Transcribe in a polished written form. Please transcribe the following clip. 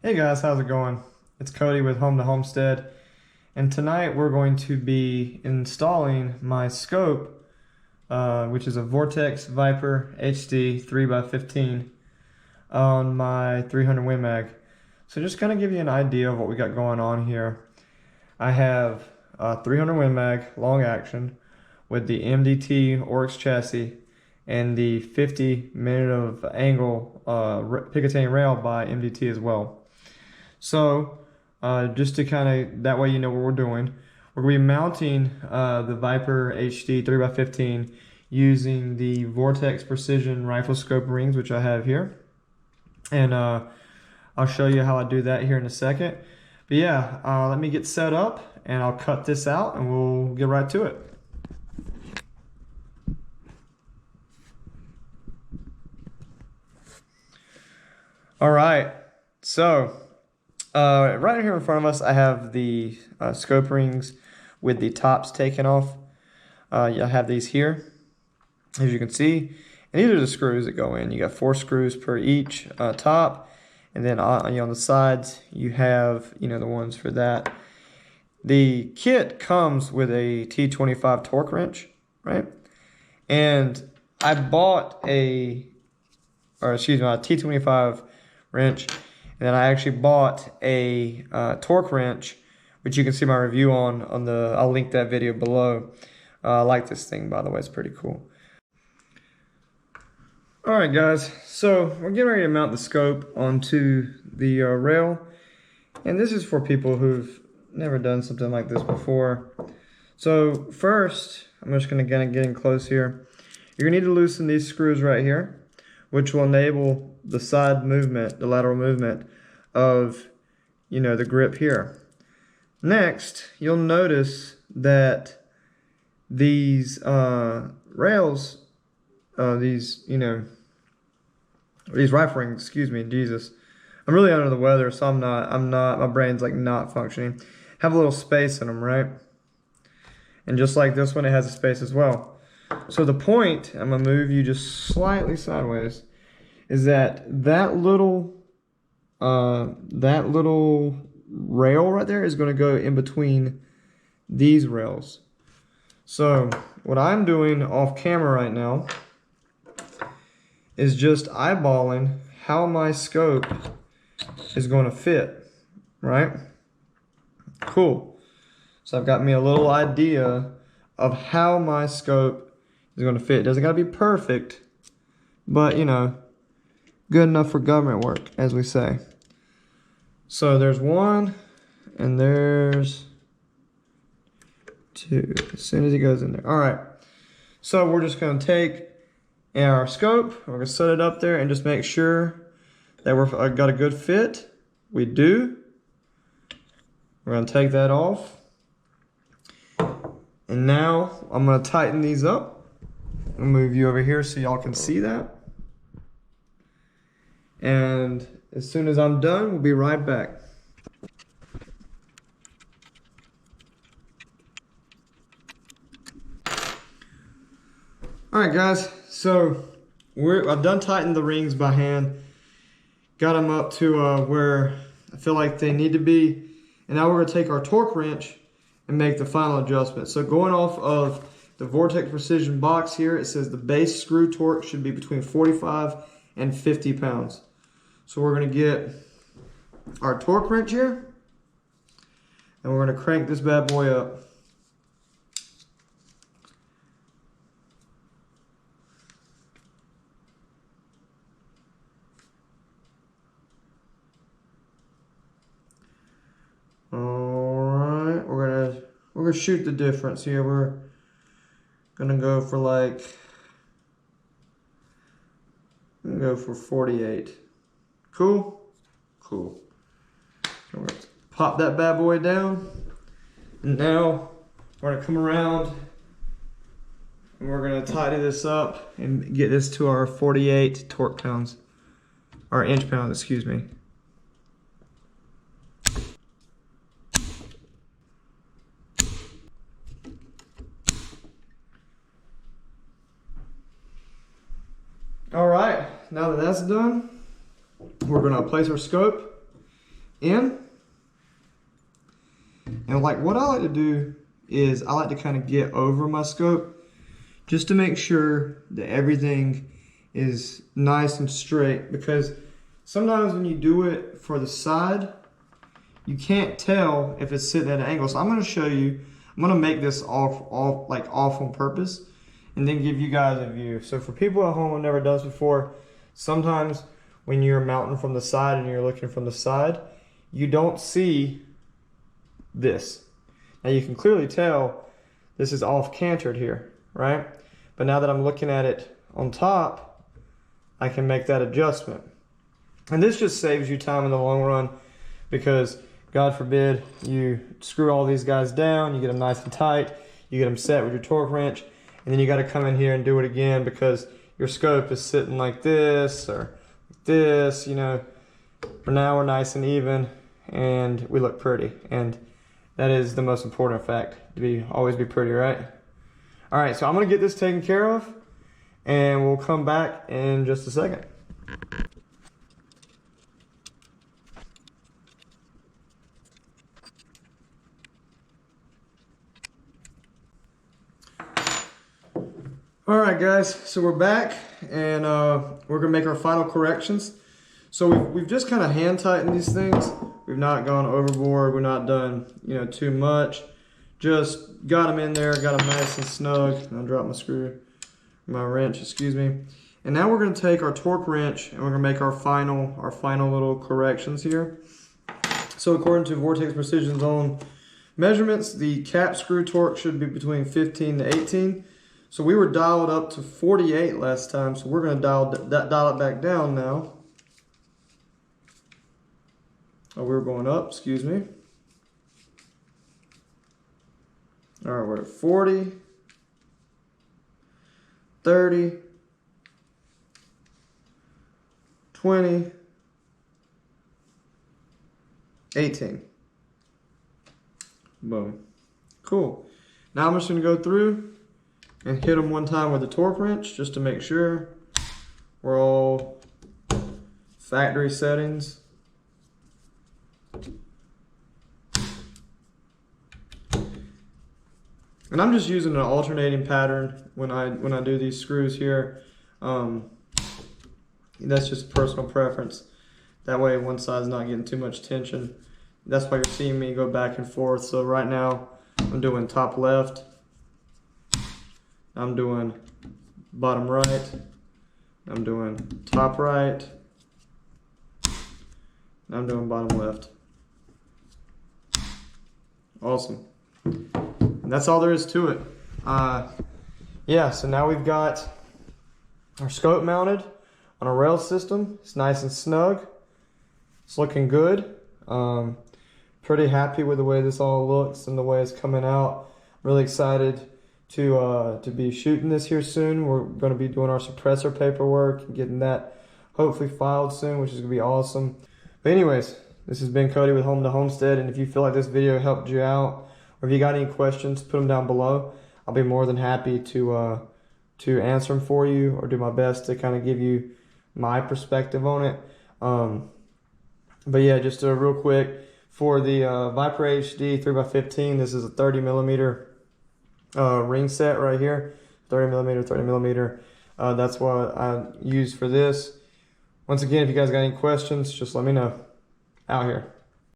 Hey guys, how's it going? It's Cody with Home to Homestead, and tonight we're going to be installing my scope, which is a Vortex Viper HD 3x15 on my 300 Win Mag. So just kind of give you an idea of what we got going on here. I have a 300 Win Mag long action with the MDT Oryx chassis and the 50 minute of angle Picatinny rail by MDT as well. So, just to kind of, that way you know what we're doing. We're going to be mounting the Viper HD 3x15 using the Vortex Precision Rifle Scope rings, which I have here. And I'll show you how I do that here in a second. But yeah, let me get set up and I'll cut this out and we'll get right to it. All right, so right here in front of us, I have the scope rings with the tops taken off. I have these here, as you can see. And these are the screws that go in. You got 4 screws per each top. And then on the sides, you have, the ones for that. The kit comes with a T25 torque wrench, right? And I bought a T25 wrench. And then I actually bought a torque wrench, which you can see my review on I'll link that video below. I like this thing, by the way, it's pretty cool. All right, guys, so we're getting ready to mount the scope onto the rail. And this is for people who've never done something like this before. So first, I'm just gonna get in close here. You're gonna need to loosen these screws right here, which will enable the side movement, the lateral movement of, the grip here. Next, you'll notice that these rails, these rifle rings, excuse me, Jesus. I'm really under the weather, so I'm not, my brain's like not functioning. Have a little space in them, right? And just like this one, it has a space as well. So the point, I'm gonna move you just slightly sideways, is that little rail right there is going to go in between these rails. So what I'm doing off camera right now is just eyeballing how my scope is going to fit, right? Cool. So I've got me a little idea of how my scope is going to fit. It doesn't got to be perfect, but good enough for government work, as we say. So there's 1 and there's 2 as soon as he goes in there. All right, so we're just going to take our scope, we're going to set it up there and just make sure that we've got a good fit. We do. We're going to take that off. And now I'm going to tighten these up. I'll move you over here so y'all can see that. And as soon as I'm done, we'll be right back. All right, guys, so I've done tightened the rings by hand. Got them up to where I feel like they need to be. And now we're going to take our torque wrench and make the final adjustment. So going off of the Vortex Precision box here, it says the base screw torque should be between 45 and 50 pounds. So we're going to get our torque wrench here, and we're going to crank this bad boy up. All right, we're gonna shoot the difference here. We're gonna go for I'm gonna go for 48. Cool? Cool. So we're gonna pop that bad boy down. And now we're gonna come around and we're gonna tidy this up and get this to our 48 torque pounds. Or inch pounds, excuse me. All right, now that that's done, we're gonna place our scope in. And like what I like to do is I like to kind of get over my scope just to make sure that everything is nice and straight, because sometimes when you do it for the side, you can't tell if it's sitting at an angle. So I'm going to show you, I'm going to make this off on purpose and then give you guys a view. So for people at home who've never done this before, sometimes when you're mounting from the side and you're looking from the side, you don't see this. Now you can clearly tell this is off cantered here, right? But now that I'm looking at it on top, I can make that adjustment. And this just saves you time in the long run, because God forbid you screw all these guys down, you get them nice and tight, you get them set with your torque wrench, and then you got to come in here and do it again because your scope is sitting like this or like this, you know. For now we're nice and even and we look pretty, and that is the most important fact, to always be pretty, right? All right, so I'm gonna get this taken care of and we'll come back in just a second. All right, guys, so we're back and we're gonna make our final corrections. So we've just kind of hand tightened these things. We've not gone overboard. We're not done, you know, too much. Just got them in there, got them nice and snug. I dropped my wrench, excuse me. And now we're gonna take our torque wrench and we're gonna make our final little corrections here. So according to Vortex Precision's own measurements, the cap screw torque should be between 15 to 18. So we were dialed up to 48 last time, so we're gonna dial it back down now. Oh, we were going up, excuse me. All right, we're at 40, 30, 20, 18. Boom. Cool. Now I'm just gonna go through and hit them one time with the torque wrench just to make sure we're all factory settings. And I'm just using an alternating pattern when I do these screws here. That's just personal preference. That way one side's not getting too much tension. That's why you're seeing me go back and forth. So right now I'm doing top left. I'm doing bottom right. I'm doing top right. I'm doing bottom left. Awesome. And that's all there is to it. Yeah, so now we've got our scope mounted on a rail system. It's nice and snug. It's looking good. Pretty happy with the way this all looks and the way it's coming out. Really excited to be shooting this here soon. We're going to be doing our suppressor paperwork and getting that hopefully filed soon, which is going to be awesome. But anyways, this has been Cody with Home to Homestead, and if you feel like this video helped you out, or if you got any questions, put them down below. I'll be more than happy to answer them for you, or do my best to kind of give you my perspective on it. But yeah, just real quick, for the Viper HD 3x15, this is a 30 millimeter ring set right here. 30 millimeter. That's what I use for this. Once again, if you guys got any questions, just let me know. Out here.